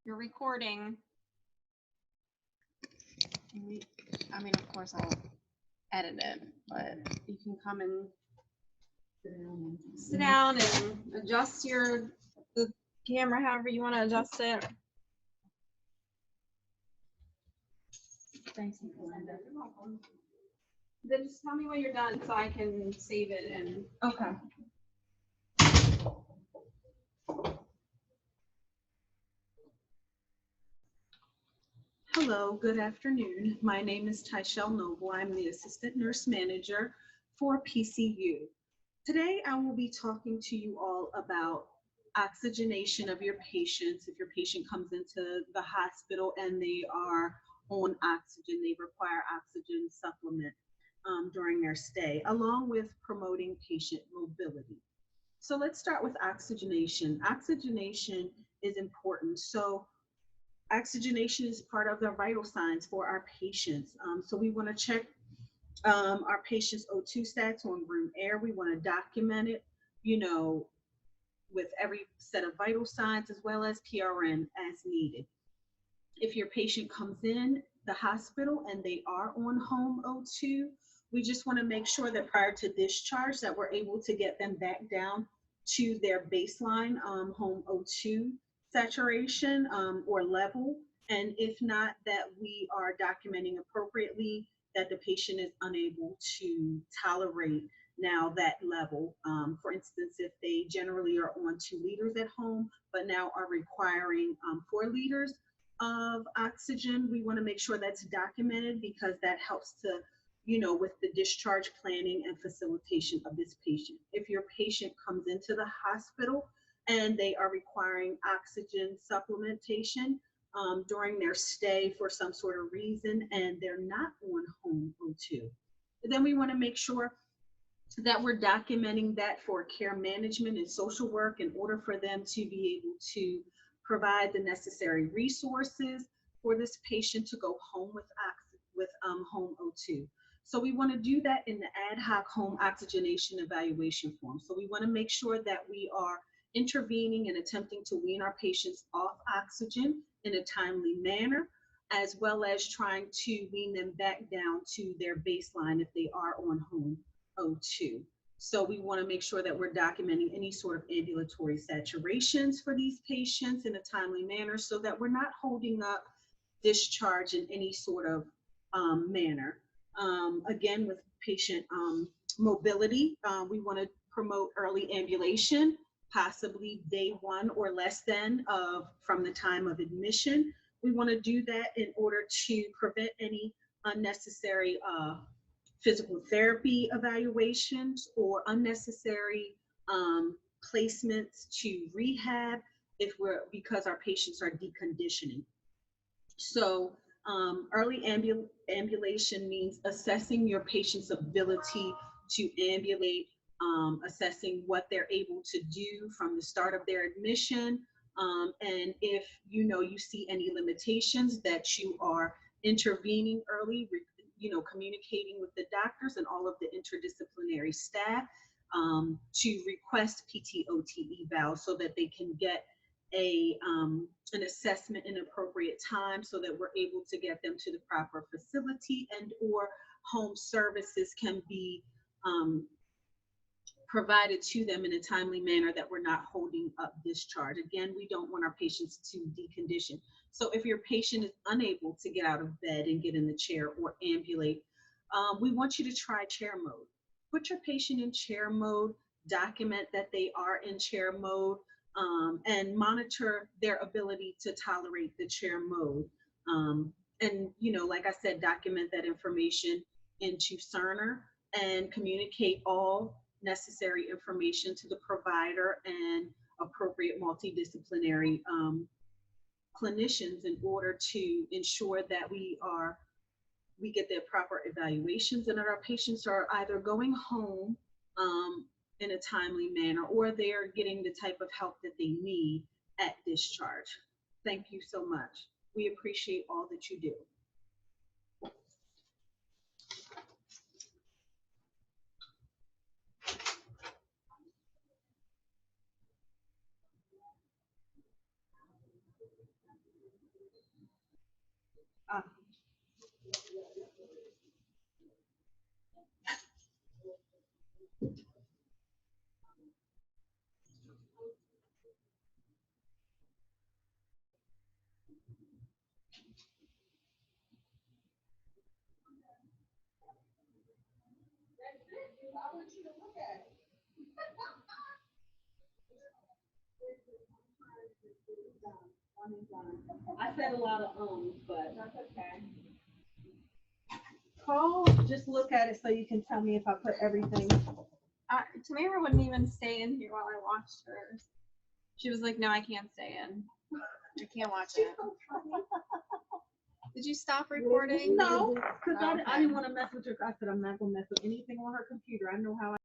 You're recording. I mean, of course, I'll edit it, but you can come and sit down and adjust the camera however you want to adjust it. Thanks, Linda. Then just tell me when you're done so I can save it and. Okay. Hello, good afternoon. My name is Tyshell Noble. I'm the Assistant Nurse Manager for PCU. Today, I will be talking to you all about oxygenation of your patients. If your patient comes into the hospital and they are on oxygen, they require oxygen supplement during their stay, along with promoting patient mobility. So let's start with oxygenation. Oxygenation is important. So oxygenation is part of the vital signs for our patients. So we want to check our patients' O2 stats on room air. We want to document it, with every set of vital signs as well as PRN as needed. If your patient comes in the hospital and they are on home O2, we just want to make sure that prior to discharge that we're able to get them back down to their baseline home O2 saturation or level. And if not, that we are documenting appropriately that the patient is unable to tolerate now that level. For instance, if they generally are on 2 liters at home, but now are requiring 4 liters of oxygen, we want to make sure that's documented because that helps to, with the discharge planning and facilitation of this patient. If your patient comes into the hospital and they are requiring oxygen supplementation during their stay for some sort of reason and they're not on home O2, then we want to make sure that we're documenting that for care management and social work in order for them to be able to provide the necessary resources for this patient to go home with home O2. So we want to do that in the ad hoc home oxygenation evaluation form. So we want to make sure that we are intervening and attempting to wean our patients off oxygen in a timely manner, as well as trying to wean them back down to their baseline if they are on home O2. So we want to make sure that we're documenting any sort of ambulatory saturations for these patients in a timely manner so that we're not holding up discharge in any sort of manner. Again, with patient mobility, we want to promote early ambulation, possibly day 1 or less than from the time of admission. We want to do that in order to prevent any unnecessary physical therapy evaluations or unnecessary placements to rehab because our patients are deconditioning. So early ambulation means assessing your patient's ability to ambulate, assessing what they're able to do from the start of their admission. And if you see any limitations, that you are intervening early, communicating with the doctors and all of the interdisciplinary staff to request PT/OT eval so that they can get an assessment in appropriate time so that we're able to get them to the proper facility and or home services can be provided to them in a timely manner that we're not holding up discharge. Again, we don't want our patients to decondition. So if your patient is unable to get out of bed and get in the chair or ambulate, we want you to try chair mode. Put your patient in chair mode, document that they are in chair mode, and monitor their ability to tolerate the chair mode. And, like I said, document that information into Cerner and communicate all necessary information to the provider and appropriate multidisciplinary clinicians in order to ensure that we get the proper evaluations and that our patients are either going home in a timely manner or they're getting the type of help that they need at discharge. Thank you so much. We appreciate all that you do. Ah. I said a lot of but that's okay. Cole, just look at it so you can tell me if I put everything. Tamara wouldn't even stay in here while I watched her. She was like, "No, I can't stay in. I can't watch it." Did you stop recording? No, because I didn't want to mess with her. I said I'm not gonna mess with anything on her computer. I know how